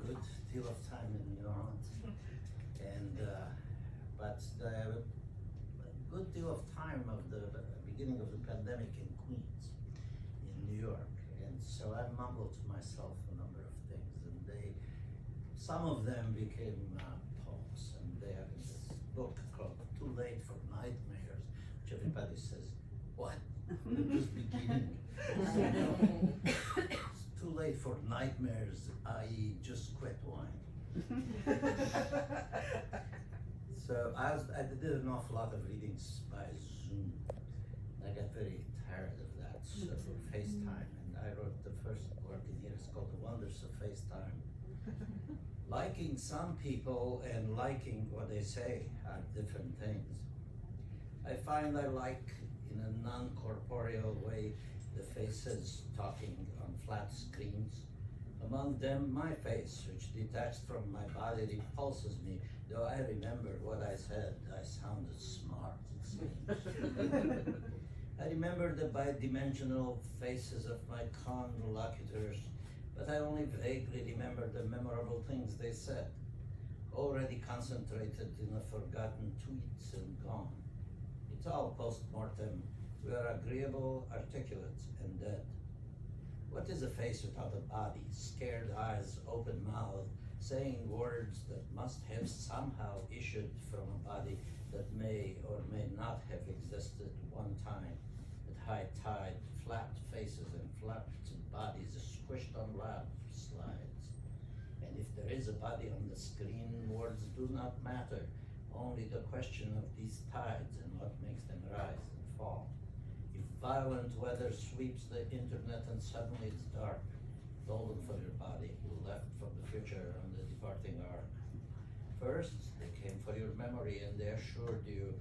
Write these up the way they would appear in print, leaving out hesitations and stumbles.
good deal of time in New Orleans, and but the good deal of time of the beginning of the pandemic in Queens, in New York, and so I mumbled to myself a number of things, and some of them became poems, and they have this book called "Too Late for Nightmares," which everybody says, "What? We're just beginning." It's too late for nightmares, i.e., just quit wine. So I did an awful lot of readings by Zoom. I got very tired of that. So FaceTime, and I wrote the first work in here. It's called "The Wonders of FaceTime." Liking some people and liking what they say are different things. I find I like, in a non-corporeal way, the faces talking on flat screens. Among them, my face, which detached from my body repulses me. Though I remember what I said, I sounded smart, it seems. I remember the bidimensional faces of my conlocutors, but I only vaguely remember the memorable things they said, already concentrated in the forgotten tweets and gone. It's all post-mortem. We are agreeable, articulate, and dead. What is a face without a body? Scared eyes, open mouth, saying words that must have somehow issued from a body that may or may not have existed one time. At high tide, flapped faces and flapped bodies squished on lap slides. And if there is a body on the screen, words do not matter. Only the question of these tides and what makes them rise and fall. If violent weather sweeps the internet and suddenly it's dark, golden for your body, who left from the future on the departing ark. First, they came for your memory and they assured you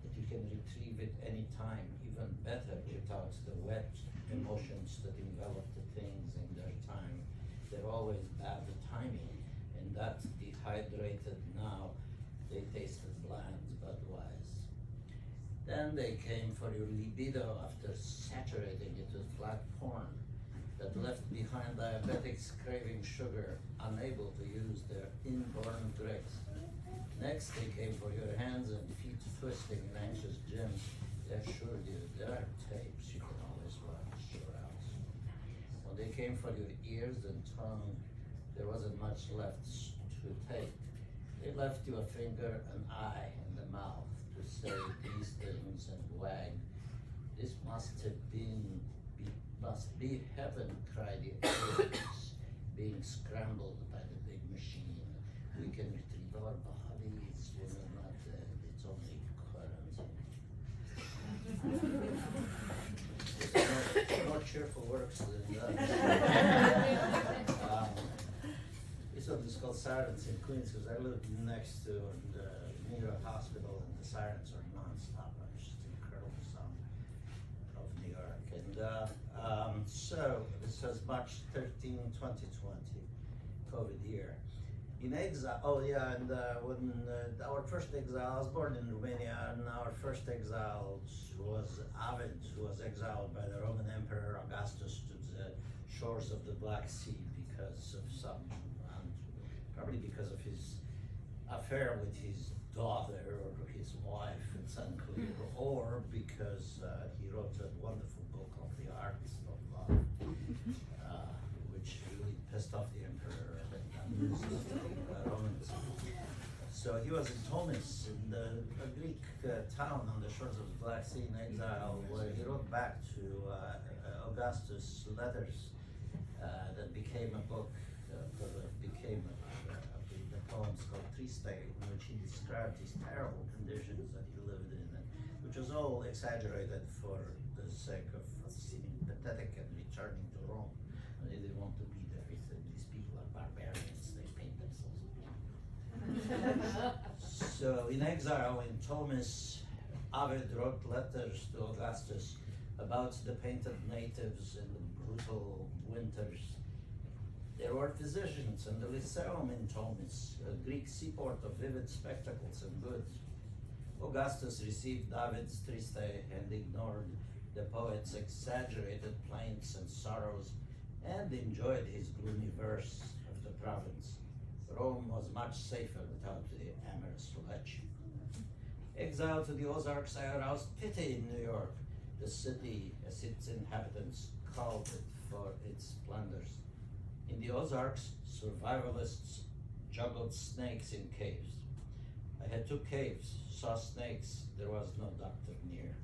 that you can retrieve it any time, even better without the wet emotions that envelop the things in their time. They're always bad timing, and that dehydrated now, they tasted bland but wise. Then they came for your libido after saturating it with flat porn that left behind diabetics craving sugar, unable to use their inborn grace. Next, they came for your hands and feet twisting in anxious gyms. They assured you there are tapes you can always watch your house. When they came for your ears and tongue, there wasn't much left to take. They left you a finger, an eye, and a mouth to say these things and wag. This must be heaven, cried the aliens, being scrambled by the big machine. We can retrieve our bodies when we're not dead. It's only quarantine. It's more cheerful works than that. This one is called Sirens in Queens because I live next to the New York Hospital, and the sirens are non-stop. It's just incredible sound of New York. And so this says March 13, 2020, COVID year. In exile, and when our first exile, I was born in Romania, and our first exile was Ovid, who was exiled by the Roman Emperor Augustus to the shores of the Black Sea because of probably because of his affair with his daughter or his wife, it's unclear, or because he wrote a wonderful book of the Arts of Love, which really pissed off the emperor and amused the Romans. So he was in Tomis, in a Greek town on the shores of the Black Sea in exile, where he wrote back to Augustus letters that became a book, the poems called Triste, in which he described these terrible conditions that he lived in, which was all exaggerated for the sake of seeming pathetic and returning to Rome. And he didn't want to be there. He said, these people are barbarians, they paint themselves black. So in exile in Tomis, Ovid wrote letters to Augustus about the painted natives in the brutal winters. There were physicians in the Lyceum in Tomis, a Greek seaport of vivid spectacles and goods. Augustus received Ovid's Triste and ignored the poet's exaggerated plaints and sorrows, and enjoyed his gloomy verse of the province. Rome was much safer without the amorous wretch. Exiled to the Ozarks, I aroused pity in New York, the city as its inhabitants called it for its splendors. In the Ozarks, survivalists juggled snakes in caves. I had 2 caves, saw snakes, there was no doctor near.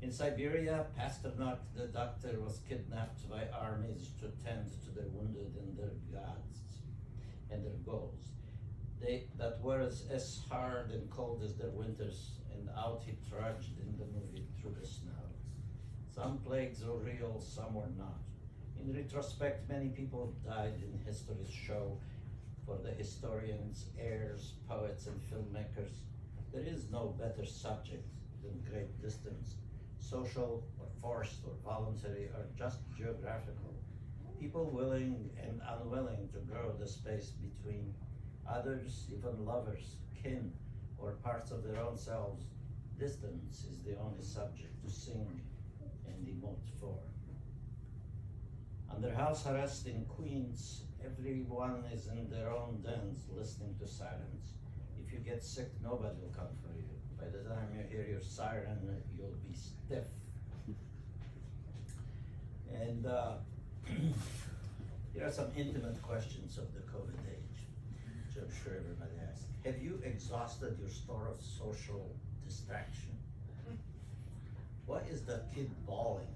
In Siberia, Pasternak the doctor was kidnapped by armies to tend to their wounded and their gods and their goals. That were as hard and cold as their winters, and out he trudged in the movie through the snow. Some plagues were real, some were not. In retrospect, many people died in history's show. For the historians, heirs, poets, and filmmakers, there is no better subject than great distance, social or forced or voluntary or just geographical. People willing and unwilling to grow the space between others, even lovers, kin, or parts of their own selves. Distance is the only subject to sing and emote for. Under house arrest in Queens, everyone is in their own dens listening to sirens. If you get sick, nobody will come for you. By the time you hear your siren, you'll be stiff. And here are some intimate questions of the COVID age, which I'm sure everybody asks. Have you exhausted your store of social distraction? Why is that kid bawling?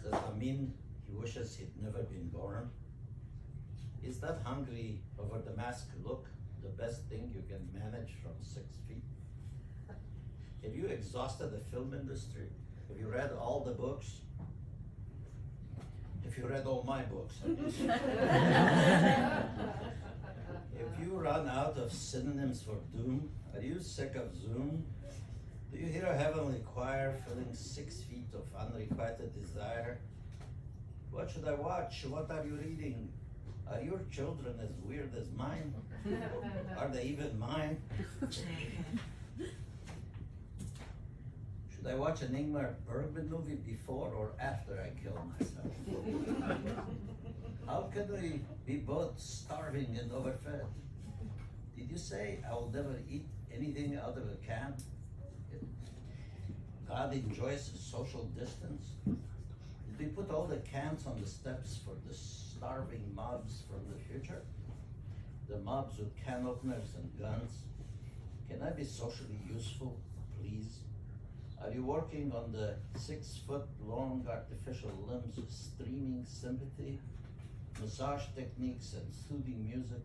Does that mean he wishes he'd never been born? Is that hungry over the mask look the best thing you can manage from 6 feet? Have you exhausted the film industry? Have you read all the books? If you read all my books, if you run out of synonyms for doom, are you sick of Zoom? Do you hear a heavenly choir filling 6 feet of unrequited desire? What should I watch? What are you reading? Are your children as weird as mine? Are they even mine? Should I watch an Ingmar Bergman movie before or after I kill myself? How can we be both starving and overfed? Did you say I will never eat anything out of a can? God enjoys social distance? Did we put all the cans on the steps for the starving mobs from the future? The mobs with can openers and guns? Can I be socially useful, please? Are you working on the 6-foot-long artificial limbs of streaming sympathy, massage techniques and soothing music,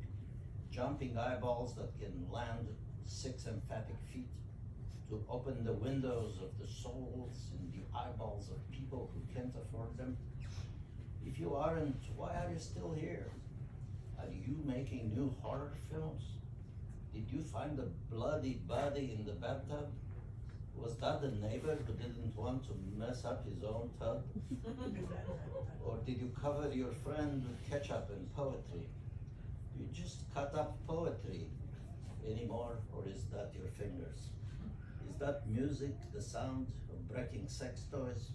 jumping eyeballs that can land 6 emphatic feet, to open the windows of the souls in the eyeballs of people who can't afford them? If you aren't, why are you still here? Are you making new horror films? Did you find a bloody body in the bathtub? Was that the neighbor who didn't want to mess up his own tub? Or did you cover your friend with ketchup and poetry? Do you just cut up poetry anymore, or is that your fingers? Is that music the sound of breaking sex toys?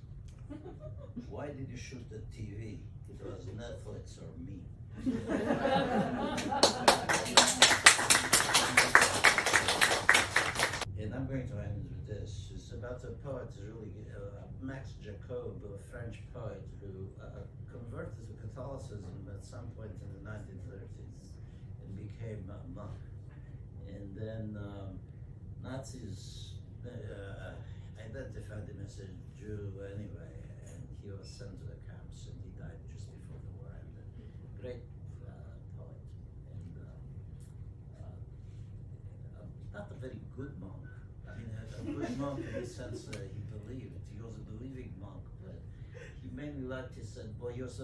Why did you shoot the TV? It was Netflix or me. And I'm going to end with this. It's about a poet, Max Jacob, a French poet who converted to Catholicism at some point in the 1930s and became a monk. And then Nazis identified him as a Jew anyway, and he was sent to the camps, and he died just before the war ended. Great poet, and not a very good monk. I mean, a good monk in the sense that he believed. He was a believing monk, but he mainly liked, he said, boy, he was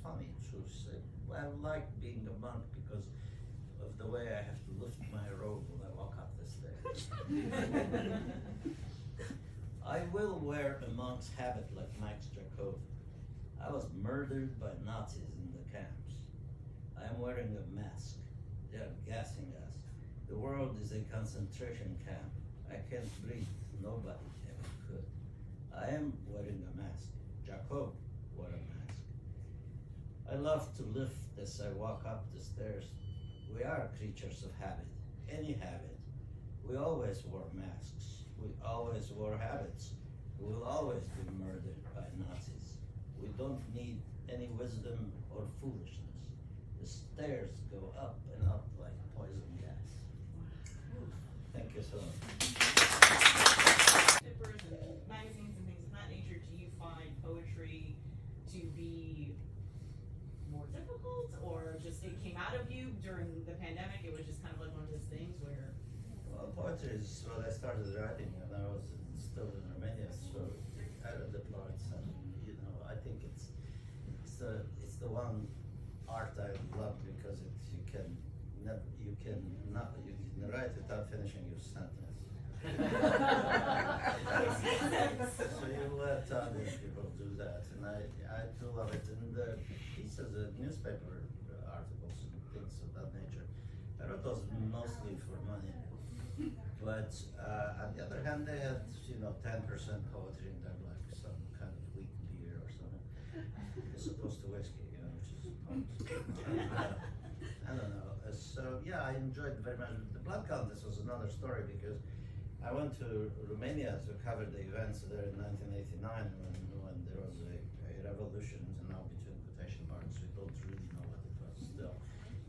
funny too. He said, well, I like being a monk because of the way I have to lift my robe when I walk up the stairs. I will wear a monk's habit like Max Jacob. I was murdered by Nazis in the camps. I am wearing a mask. They are gassing us. The world is a concentration camp. I can't breathe. Nobody ever could. I am wearing a mask. Jacob wore a mask. I love to lift as I walk up the stairs. We are creatures of habit, any habit. We always wore masks. We always wore habits. We will always be murdered by Nazis. We don't need any wisdom or foolishness. The stairs go up and up like poison gas. Thank you so much. Papers and magazines and things of that nature, do you find poetry to be more difficult, or just it came out of you during the pandemic? It was just kind of like one of those things where. Well, poetry is what I started writing when I was still in Romania, so I read the poets, and I think it's the one art I love because you can write without finishing your sentence. So you let other people do that, and I do love it. And the pieces, the newspaper articles and things of that nature, I wrote those mostly for money. But on the other hand, they had 10% poetry in them, like some kind of wheat beer or something, as opposed to whiskey, which is I don't know. So yeah, I enjoyed very much. The Blood Countess was another story because I went to Romania to cover the events there in 1989 when there was a revolution, and now between quotation marks, we don't really know what it was still.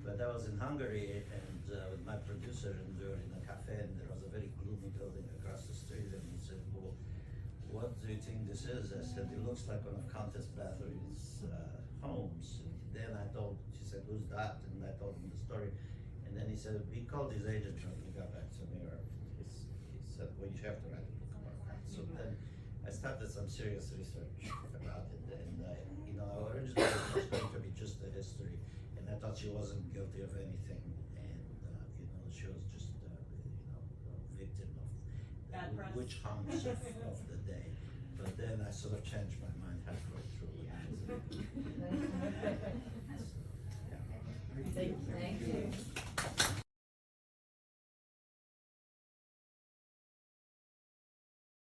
But I was in Hungary and with my producer, and we were in a cafe, and there was a very gloomy building across the street, and he said, "Well, what do you think this is?" I said, "It looks like one of Countess Bathory's homes." And then she said, "Who's that?" And I told him the story. And then he said, "We called his agent when he got back to New York." He said, "Well, you have to write a book about that." So then I started some serious research about it. And originally it was going to be just a history. And I thought she wasn't guilty of anything. And, she was just, a victim of the witch hunts of the day. But then I sort of changed my mind